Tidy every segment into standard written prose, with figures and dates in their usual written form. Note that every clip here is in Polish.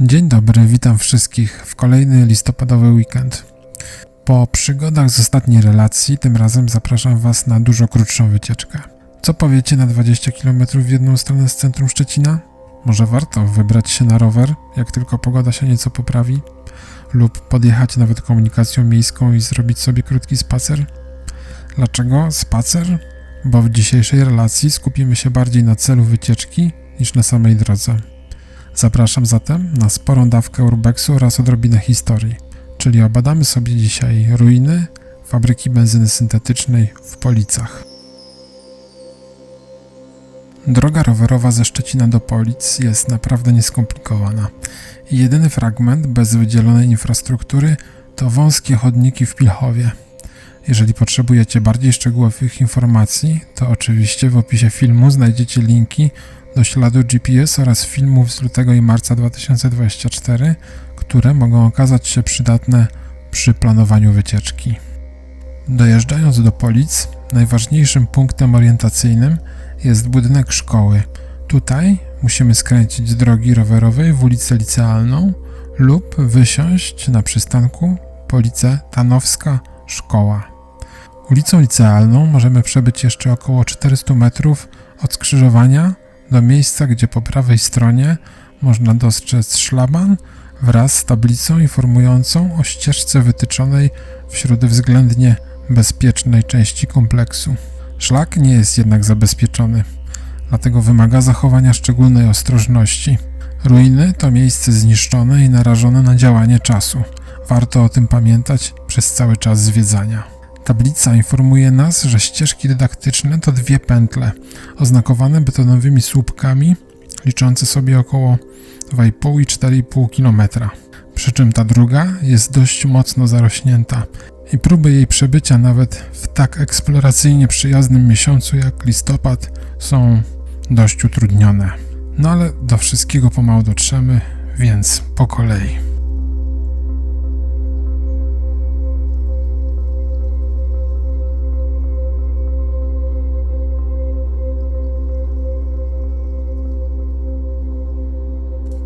Dzień dobry, witam wszystkich w kolejny listopadowy weekend. Po przygodach z ostatniej relacji, tym razem zapraszam Was na dużo krótszą wycieczkę. Co powiecie na 20 km w jedną stronę z centrum Szczecina? Może warto wybrać się na rower, jak tylko pogoda się nieco poprawi? Lub podjechać nawet komunikacją miejską i zrobić sobie krótki spacer? Dlaczego spacer? Bo w dzisiejszej relacji skupimy się bardziej na celu wycieczki niż na samej drodze. Zapraszam zatem na sporą dawkę urbexu oraz odrobinę historii, czyli obadamy sobie dzisiaj ruiny fabryki benzyny syntetycznej w Policach. Droga rowerowa ze Szczecina do Polic jest naprawdę nieskomplikowana. Jedyny fragment bez wydzielonej infrastruktury to wąskie chodniki w Pilchowie. Jeżeli potrzebujecie bardziej szczegółowych informacji, to oczywiście w opisie filmu znajdziecie linki do śladu GPS oraz filmów z lutego i marca 2024, które mogą okazać się przydatne przy planowaniu wycieczki. Dojeżdżając do Polic, najważniejszym punktem orientacyjnym jest budynek szkoły. Tutaj musimy skręcić z drogi rowerowej w ulicę Licealną lub wysiąść na przystanku Police Tanowska Szkoła. Ulicą Licealną możemy przebyć jeszcze około 400 metrów od skrzyżowania do miejsca, gdzie po prawej stronie można dostrzec szlaban wraz z tablicą informującą o ścieżce wytyczonej wśród względnie bezpiecznej części kompleksu. Szlak nie jest jednak zabezpieczony, dlatego wymaga zachowania szczególnej ostrożności. Ruiny to miejsce zniszczone i narażone na działanie czasu. Warto o tym pamiętać przez cały czas zwiedzania. Tablica informuje nas, że ścieżki dydaktyczne to 2 pętle, oznakowane betonowymi słupkami, liczące sobie około 2,5 i 4,5 km. Przy czym ta druga jest dość mocno zarośnięta i próby jej przebycia nawet w tak eksploracyjnie przyjaznym miesiącu jak listopad są dość utrudnione. No ale do wszystkiego pomału dotrzemy, więc po kolei.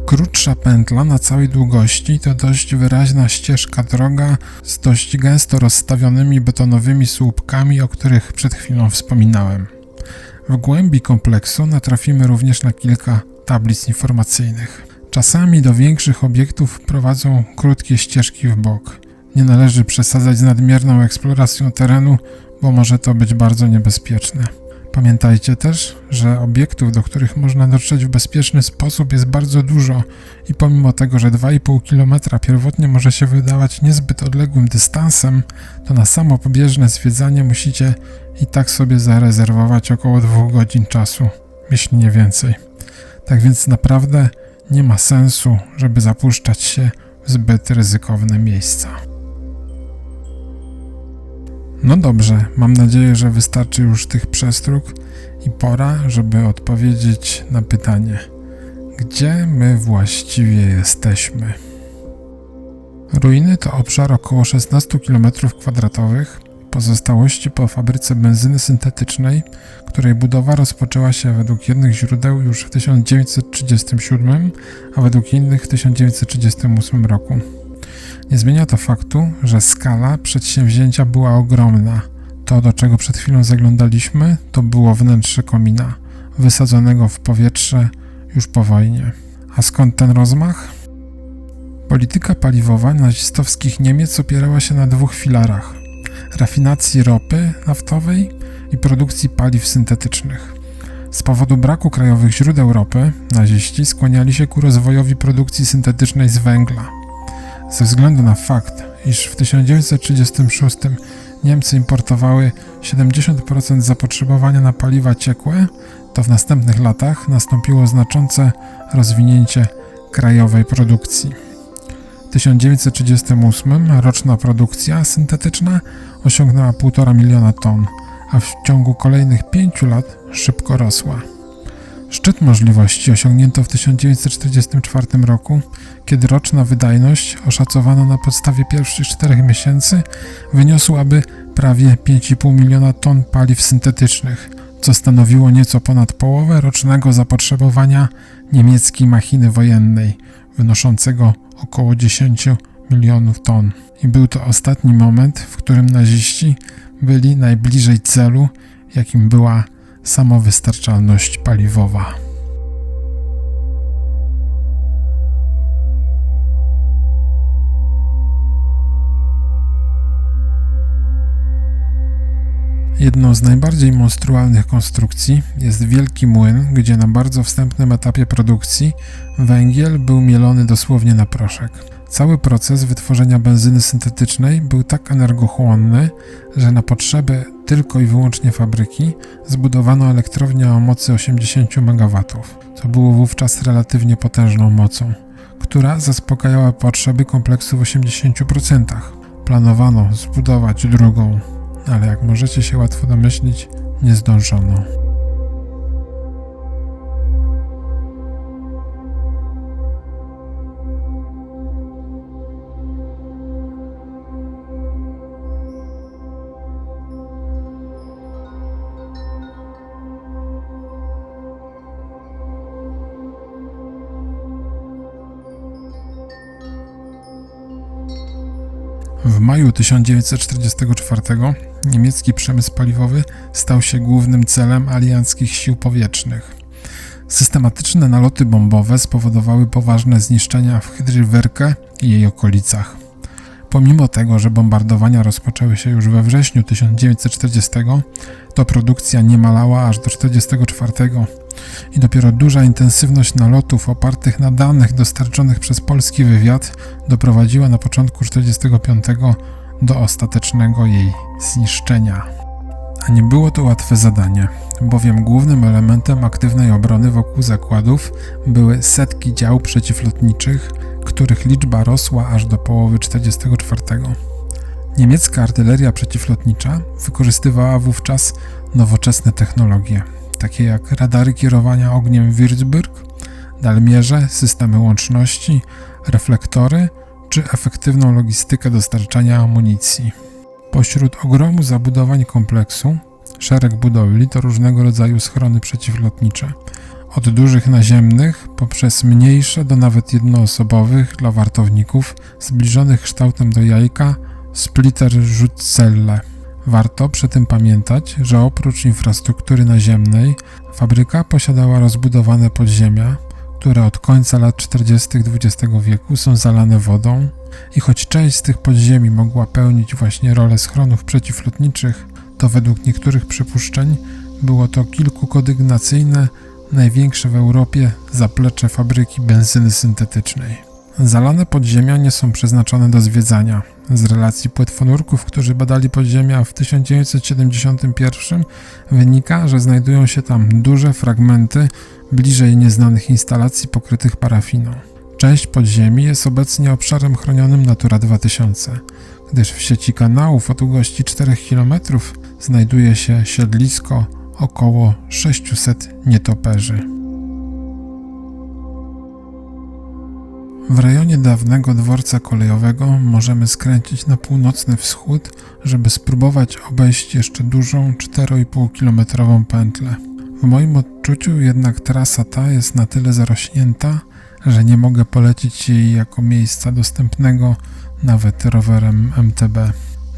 Krótsza pętla na całej długości to dość wyraźna ścieżka droga z dość gęsto rozstawionymi betonowymi słupkami, o których przed chwilą wspominałem. W głębi kompleksu natrafimy również na kilka tablic informacyjnych. Czasami do większych obiektów prowadzą krótkie ścieżki w bok. Nie należy przesadzać z nadmierną eksploracją terenu, bo może to być bardzo niebezpieczne. Pamiętajcie też, że obiektów, do których można dotrzeć w bezpieczny sposób jest bardzo dużo i pomimo tego, że 2,5 km pierwotnie może się wydawać niezbyt odległym dystansem, to na samo pobieżne zwiedzanie musicie i tak sobie zarezerwować około 2 godzin czasu, jeśli nie więcej. Tak więc naprawdę nie ma sensu, żeby zapuszczać się w zbyt ryzykowne miejsca. No dobrze, mam nadzieję, że wystarczy już tych przestróg i pora, żeby odpowiedzieć na pytanie, gdzie my właściwie jesteśmy? Ruiny to obszar około 16 km2, pozostałości po fabryce benzyny syntetycznej, której budowa rozpoczęła się według jednych źródeł już w 1937, a według innych w 1938 roku. Nie zmienia to faktu, że skala przedsięwzięcia była ogromna. To, do czego przed chwilą zaglądaliśmy, to było wnętrze komina, wysadzonego w powietrze już po wojnie. A skąd ten rozmach? Polityka paliwowa nazistowskich Niemiec opierała się na 2 filarach: rafinacji ropy naftowej i produkcji paliw syntetycznych. Z powodu braku krajowych źródeł ropy, naziści skłaniali się ku rozwojowi produkcji syntetycznej z węgla. Ze względu na fakt, iż w 1936 Niemcy importowały 70% zapotrzebowania na paliwa ciekłe, to w następnych latach nastąpiło znaczące rozwinięcie krajowej produkcji. W 1938 roczna produkcja syntetyczna osiągnęła 1,5 miliona ton, a w ciągu kolejnych 5 lat szybko rosła. Szczyt możliwości osiągnięto w 1944 roku, kiedy roczna wydajność oszacowana na podstawie pierwszych 4 miesięcy wyniosłaby prawie 5,5 miliona ton paliw syntetycznych, co stanowiło nieco ponad połowę rocznego zapotrzebowania niemieckiej machiny wojennej wynoszącego około 10 milionów ton. I był to ostatni moment, w którym naziści byli najbliżej celu, jakim była samowystarczalność paliwowa. Jedną z najbardziej monstrualnych konstrukcji jest wielki młyn, gdzie na bardzo wstępnym etapie produkcji węgiel był mielony dosłownie na proszek. Cały proces wytworzenia benzyny syntetycznej był tak energochłonny, że na potrzeby tylko i wyłącznie fabryki zbudowano elektrownię o mocy 80 MW, co było wówczas relatywnie potężną mocą, która zaspokajała potrzeby kompleksu w 80%. Planowano zbudować drugą, ale jak możecie się łatwo domyślić, nie zdążono. W maju 1944 niemiecki przemysł paliwowy stał się głównym celem alianckich sił powietrznych. Systematyczne naloty bombowe spowodowały poważne zniszczenia w Hydrywyrke i jej okolicach. Pomimo tego, że bombardowania rozpoczęły się już we wrześniu 1940, to produkcja nie malała aż do 1944 i dopiero duża intensywność nalotów opartych na danych dostarczonych przez polski wywiad doprowadziła na początku 1945 do ostatecznego jej zniszczenia. A nie było to łatwe zadanie, bowiem głównym elementem aktywnej obrony wokół zakładów były setki dział przeciwlotniczych, których liczba rosła aż do połowy 1944. Niemiecka artyleria przeciwlotnicza wykorzystywała wówczas nowoczesne technologie, takie jak radary kierowania ogniem Würzburg, dalmierze, systemy łączności, reflektory czy efektywną logistykę dostarczania amunicji. Pośród ogromu zabudowań kompleksu szereg budowli to różnego rodzaju schrony przeciwlotnicze, od dużych naziemnych poprzez mniejsze do nawet jednoosobowych dla wartowników zbliżonych kształtem do jajka Splitterschutzcelle. Warto przy tym pamiętać, że oprócz infrastruktury naziemnej fabryka posiadała rozbudowane podziemia, które od końca lat 40. XX wieku są zalane wodą i choć część z tych podziemi mogła pełnić właśnie rolę schronów przeciwlotniczych, to według niektórych przypuszczeń było to kilkukondygnacyjne, największe w Europie zaplecze fabryki benzyny syntetycznej. Zalane podziemia nie są przeznaczone do zwiedzania. Z relacji płetwonurków, którzy badali podziemia w 1971 wynika, że znajdują się tam duże fragmenty bliżej nieznanych instalacji pokrytych parafiną. Część podziemi jest obecnie obszarem chronionym Natura 2000, gdyż w sieci kanałów o długości 4 km znajduje się siedlisko około 600 nietoperzy. W rejonie dawnego dworca kolejowego możemy skręcić na północny wschód, żeby spróbować obejść jeszcze dużą 4,5-kilometrową pętlę. W moim odczuciu jednak trasa ta jest na tyle zarośnięta, że nie mogę polecić jej jako miejsca dostępnego nawet rowerem MTB.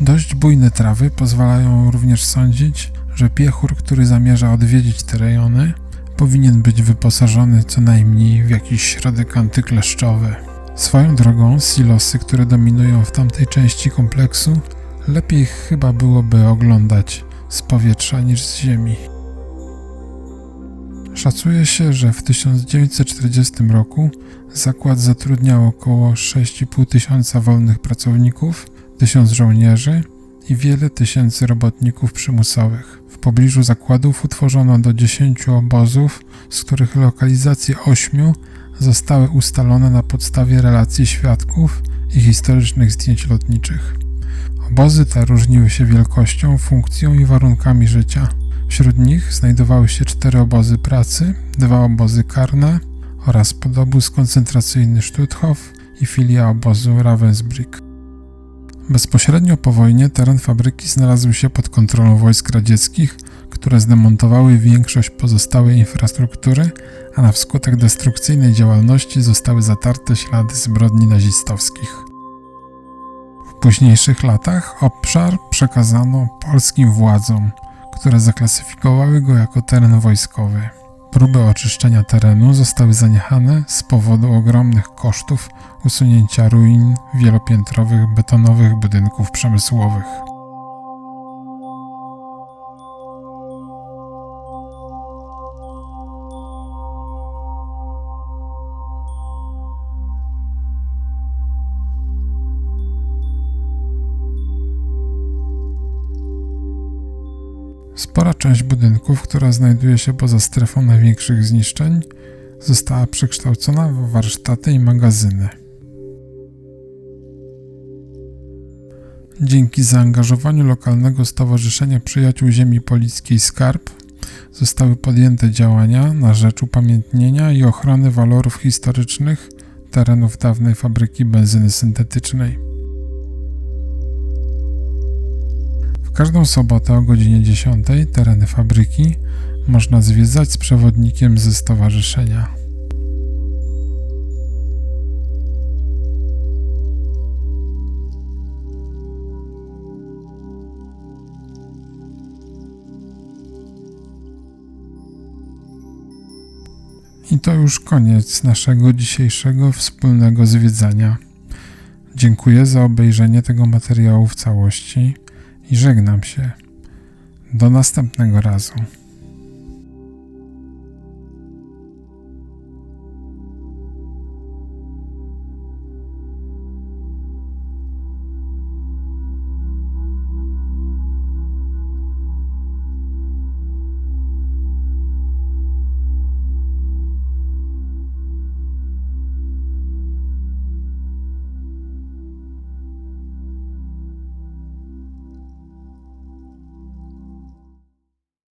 Dość bujne trawy pozwalają również sądzić, że piechur, który zamierza odwiedzić te rejony, powinien być wyposażony co najmniej w jakiś środek antykleszczowy. Swoją drogą silosy, które dominują w tamtej części kompleksu, lepiej chyba byłoby oglądać z powietrza niż z ziemi. Szacuje się, że w 1940 roku zakład zatrudniał około 6,5 tysiąca wolnych pracowników, 1000 żołnierzy i wiele tysięcy robotników przymusowych. W pobliżu zakładów utworzono do 10 obozów, z których lokalizacje 8 zostały ustalone na podstawie relacji świadków i historycznych zdjęć lotniczych. Obozy te różniły się wielkością, funkcją i warunkami życia. Wśród nich znajdowały się 4 obozy pracy, 2 obozy karne oraz podobóz koncentracyjny Stutthof i filia obozu Ravensbrück. Bezpośrednio po wojnie teren fabryki znalazł się pod kontrolą wojsk radzieckich, które zdemontowały większość pozostałej infrastruktury, a na wskutek destrukcyjnej działalności zostały zatarte ślady zbrodni nazistowskich. W późniejszych latach obszar przekazano polskim władzom, które zaklasyfikowały go jako teren wojskowy. Próby oczyszczenia terenu zostały zaniechane z powodu ogromnych kosztów usunięcia ruin wielopiętrowych betonowych budynków przemysłowych. Spora część budynków, która znajduje się poza strefą największych zniszczeń, została przekształcona w warsztaty i magazyny. Dzięki zaangażowaniu lokalnego Stowarzyszenia Przyjaciół Ziemi Polickiej Skarb zostały podjęte działania na rzecz upamiętnienia i ochrony walorów historycznych terenów dawnej fabryki benzyny syntetycznej. W każdą sobotę o godzinie 10 tereny fabryki można zwiedzać z przewodnikiem ze stowarzyszenia. I to już koniec naszego dzisiejszego wspólnego zwiedzania. Dziękuję za obejrzenie tego materiału w całości i żegnam się. Do następnego razu.